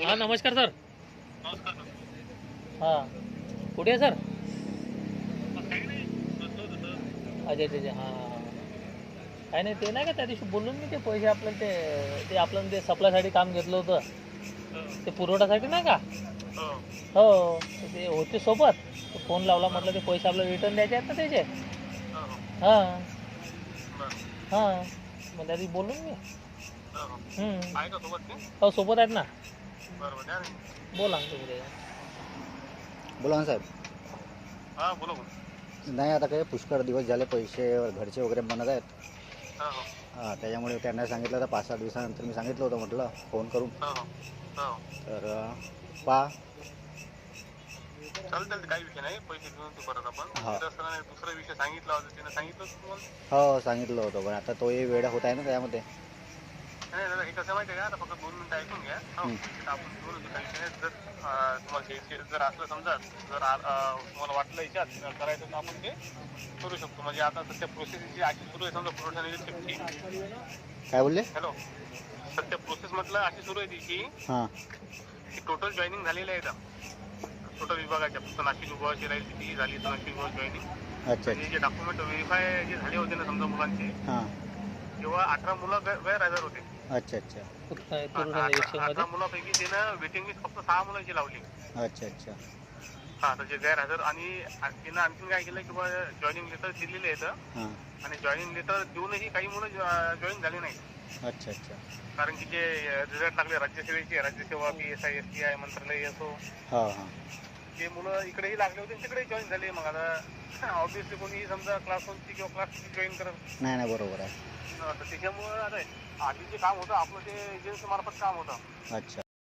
हां नमस्कार सर. हां कुठे आहे सर? अच्छा अच्छा अच्छा. हां हां काही नाही ते नाही का त्या दिवशी बोलून मी ते पैसे आपल्याला ते आपल्याला ते सप्लायसाठी काम घेतलं होतं ते पुरवठ्यासाठी नाही का. हो तर ते होते सोबत तर फोन लावला म्हटलं ते पैसे आपल्याला रिटर्न द्यायचे आहेत ना त्याचे. हां हां मग त्या दिवशी बोलून मी. हो सोबत आहेत ना. बोला ना तुम्ही त्याच्या. बोला ना साहेब. हां बोला बोला. नाही आता काही पुष्कळ दिवस झाले पैसे घरचे वगैरे बनत आहेत. हां हो हां त्याच्यामुळे त्यांना सांगितलं तर 5-6 दिवसानंतर मी सांगितलं होतं म्हटलं फोन करून. हां हो हां तर पहा. चालतं काही विषय नाही. पैसे घेऊन तू परत आपण हा. असताना दुसरा विषय सांगितला होता त्यानं सांगितलं तुम्हाला. हो सांगितलं होतं पण आता तोही वेळ होत आहे ना त्यामध्ये. नाही दादा हे कसं माहिती आहे का आता फक्त 2 मिनिटं ऐकून घ्या. हो पैसे तर आपण बोलू काही विषय नाही. जर तुम्हाला घ्यायचे जर असलं समजा जर तुम्हाला वाटलं याच्यात करायचं तर आपण ते करू शकतो. म्हणजे आता सध्या प्रोसेस जी अशी सुरू आहे समजा पुरवठा निरीक्षकची. काय बोलले? हॅलो सध्या प्रोसेस म्हटलं अशी सुरू आहे तिची हां की टोटल जॉईनिंग झालेलं आहे इथं. टोटल विभागाच्या फक्त नाशिक विभागाची राहील तिची झाली तर नाशिक विभाग जॉईनिंग. अच्छा आणि जे डॉक्युमेंट व्हेरीफाय जे झाले होते ना समजा मुलांचे हां तेव्हा 18 मुलं गैरहजर होते. अच्छा अच्छा पुरवठा निरीक्षकमध्ये 18 मुलापैकी त्यानं वेटिंग लिस्ट फक्त 6 मुलांची लावली. अच्छा अच्छा हा तर जे गैरहजर आणि त्यानं आणखीन काय केलं की जॉईनिंग लेटर दिलेले आहेत हां आणि जॉईनिंग लेटर देऊनही काही मुलं जॉईन झाले नाही. अच्छा अच्छा कारण की जे रिझल्ट लागले राज्यसेवेचे राज्यसेवा PSI STI मंत्रालय असो हां हां ते मुलं इकडेही लागले होते तिकडेही जॉईन झाले. मग आता ऑब्विसली कोणी समजा क्लास 1ची किंवा क्लास 2ची जॉईन करत नाही नाही बरोबर आहे. तर त्याच्यामुळं आता आधी जे काम होतं आपलं ते एजन्सी मार्फत काम होतं. अच्छा